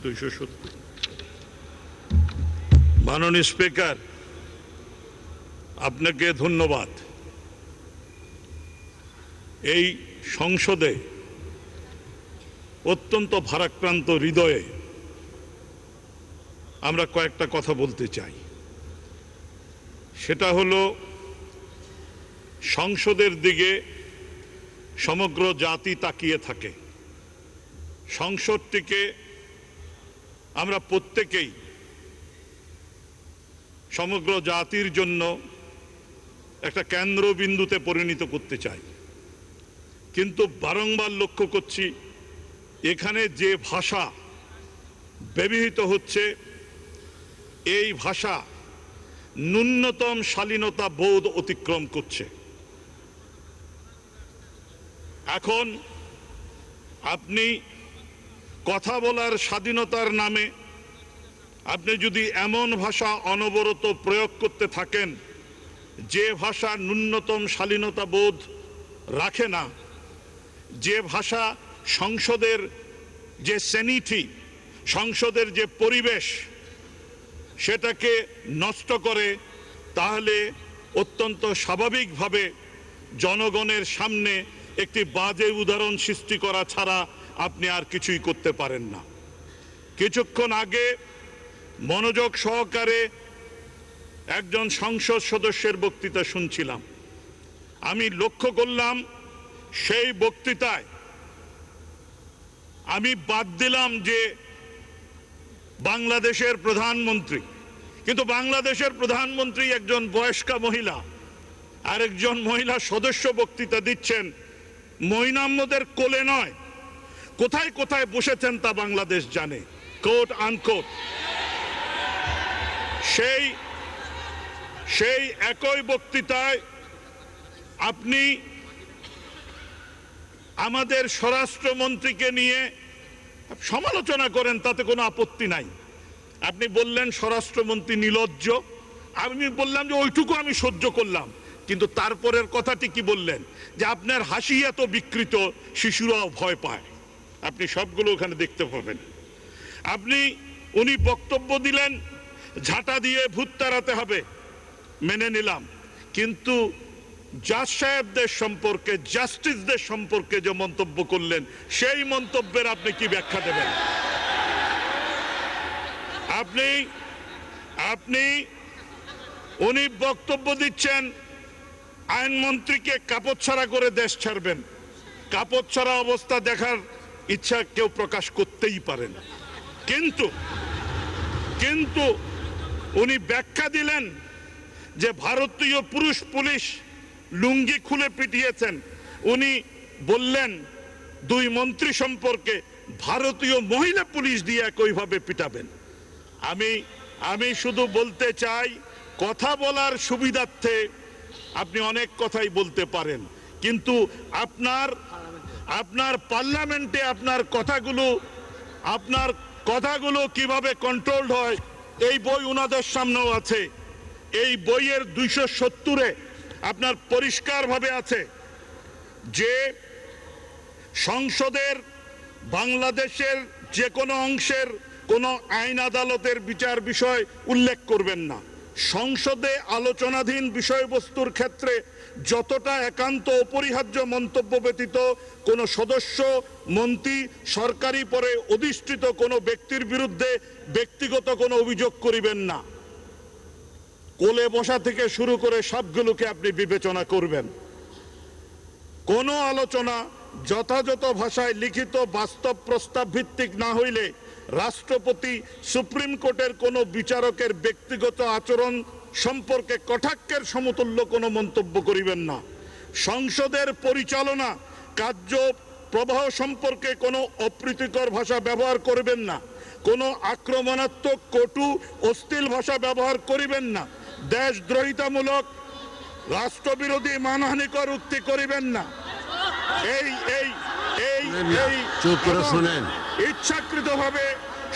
270। মাননীয় স্পিকার, আপনাকে ধন্যবাদ। এই সংসদে অত্যন্ত ভারাক্রান্ত হৃদয়ে আমরা কয়েকটা কথা বলতে চাই। সেটা হলো, সংসদের দিকে সমগ্র জাতি তাকিয়ে থাকে। সংসদটিকে আমরা প্রত্যেকেই সমগ্র জাতির জন্য একটা কেন্দ্রবিন্দুতে পরিণত করতে চাই, কিন্তু বারংবার লক্ষ্য করছি এখানে যে ভাষা ব্যবহৃত হচ্ছে, এই ভাষা ন্যূনতম শালীনতা বোধ অতিক্রম করছে। এখন আপনি কথা বলার স্বাধীনতার নামে আপনি যদি এমন ভাষা অনবরত প্রয়োগ করতে থাকেন যে ভাষা ন্যূনতম শালীনতা বোধ রাখে না, যে ভাষা সংসদের যে সেনিটি, সংসদের যে পরিবেশ সেটাকে নষ্ট করে, তাহলে অত্যন্ত স্বাভাবিকভাবে জনগণের সামনে একটি বাজে উদাহরণ সৃষ্টি করা ছাড়া আপনি আর কিছুই করতে পারেন না। কিছুক্ষণ আগে মনোযোগ সহকারে একজন সংসদ সদস্যের বক্তৃতা শুনছিলাম। আমি লক্ষ্য করলাম সেই বক্তৃতায় আমি বাদ দিলাম যে বাংলাদেশের প্রধানমন্ত্রী, কিন্তু বাংলাদেশের প্রধানমন্ত্রী একজন বয়স্কা মহিলা, আরেকজন মহিলা সদস্য বক্তৃতা দিচ্ছেন মঈনাম্মদের কোলে নয়, কোথায় কোথায় বসেছেন তা বাংলাদেশ জানে, কোট আনকোট। সেই একই বক্তৃতায় আপনি আমাদের স্বরাষ্ট্রমন্ত্রীকে নিয়ে সমালোচনা করেন, তাতে কোনো আপত্তি নাই। আপনি বললেন স্বরাষ্ট্রমন্ত্রী নির্লজ্জ, আমি বললাম যে ওইটুকু আমি সহ্য করলাম, কিন্তু তারপরের কথাটি কি বললেন যে আপনার হাসি এত বিকৃত শিশুরাও ভয় পায়। আপনি সবগুলো ওখানে দেখতে পাবেন। উনি বক্তব্য দিলেন ঝাঁটা দিয়ে ভূত তাড়াতে হবে, মেনে নিলাম, কিন্তু জাজ সাহেবদের সম্পর্কে, জাস্টিসদের সম্পর্কে যে মন্তব্য করলেন, সেই মন্তব্যের আপনি কি ব্যাখ্যা দেবেন? উনি বক্তব্য দিচ্ছেন আইনমন্ত্রীকে কাপড় ছাড়া করে দেশ ছাড়বেন। কাপড় ছাড়া অবস্থা দেখার ইচ্ছা কেউ প্রকাশ করতেই পারে না, কিন্তু উনি ব্যাখ্যা দিলেন যে ভারতীয় পুরুষ পুলিশ লুঙ্গি খুলে পিটিয়েছেন। উনি বললেন দুই মন্ত্রী সম্পর্কে ভারতীয় মহিলা পুলিশ দিয়ে একইভাবে পিটাবেন। আমি শুধু বলতে চাই, কথা বলার সুবিধার্থে আপনি অনেক কথাই বলতে পারেন, কিন্তু আপনার পার্লামেন্টে আপনার কথাগুলো কিভাবে কন্ট্রোলড হয়, এই বই ওনাদের সামনেও আছে। এই বইয়ের 270-এ আপনার পরিষ্কারভাবে আছে যে সংসদের বাংলাদেশের যে কোনো অংশের কোনো আইন আদালতের বিচার বিষয় উল্লেখ করবেন না। সংসদে আলোচনাধীন বিষয়বস্তুর ক্ষেত্রে যতটা একান্ত অপরিহার্য মন্তব্য ব্যতীত কোনো সদস্য, মন্ত্রী, সরকারি পরে অধিষ্ঠিত কোনো ব্যক্তির বিরুদ্ধে ব্যক্তিগত কোনো অভিযোগ করিবেন না। কোলে বসা থেকে শুরু করে সবগুলোকে আপনি বিবেচনা করবেন। কোনো আলোচনা যথাযথ ভাষায় লিখিত বাস্তব প্রস্তাব ভিত্তিক না হইলে রাষ্ট্রপতি, সুপ্রিম কোর্টের কোনো বিচারকের ব্যক্তিগত আচরণ সম্পর্কে কটাক্ষের সমতুল্য কোনো মন্তব্য করিবেন না। সংসদের পরিচালনা কার্য প্রবাহ সম্পর্কে কোনো অপ্রীতিকর ভাষা ব্যবহার করবেন না। কোনো আক্রমণাত্মক, কটু, অশ্লীল ভাষা ব্যবহার করিবেন না। দেশদ্রোহিতামূলক, রাষ্ট্রবিরোধী, মানহানিকর উক্তি করিবেন না। ইচ্ছাকৃতভাবে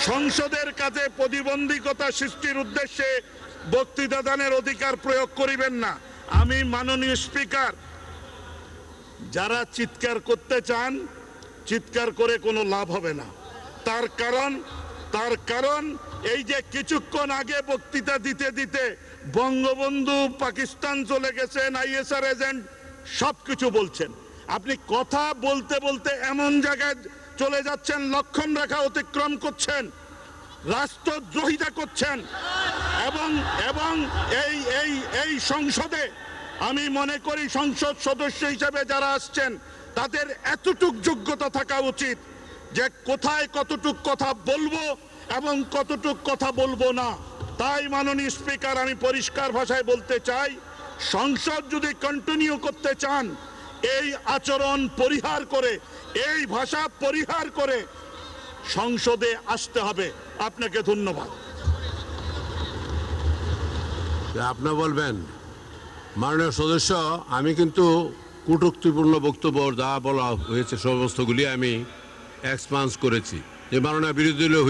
সংসদের কাছে প্রতিবন্ধকতা সৃষ্টির উদ্দেশ্যে বক্তৃতা দানের অধিকার প্রয়োগ করিবেন না। আমি মাননীয় স্পিকার, যারা চিৎকার করতে চান, চিৎকার করে কোনো লাভ হবে না। তার কারণ তার কারণ এই যে কিছুক্ষণ আগে বক্তৃতা দিতে দিতে বঙ্গবন্ধু পাকিস্তান চলে গেছেন, আইএসআর এজেন্ট, সবকিছু বলছেন। আপনি কথা বলতে বলতে এমন জায়গায় চলে যাচ্ছেন, লক্ষণ রেখা অতিক্রম করছেন, রাষ্ট্রদ্রোহিতা করছেন। এবং এবং এই এই এই সংসদে আমি মনে করি সংসদ সদস্য হিসেবে যারা আসছেন তাদের এতটুক যোগ্যতা থাকা উচিত যে কোথায় কতটুক কথা বলবো এবং কতটুক কথা বলবো না। তাই মাননীয় স্পিকার, আমি পরিষ্কার ভাষায় বলতে চাই, সংসদ যদি কন্টিনিউ করতে চান এই আচরণ পরিহার করে, এই ভাষা পরিহার করে সংসদে আসতে হবে। আপনাকে ধন্যবাদ। আপনি বলবেন মাননীয় সদস্য, আমি কিন্তু কটূক্তিপূর্ণ বক্তব্য যা বলা হয়েছে সমস্তগুলি আমি এক্সপান্স করেছি, যে মাননীয় বিরোধী দলীয়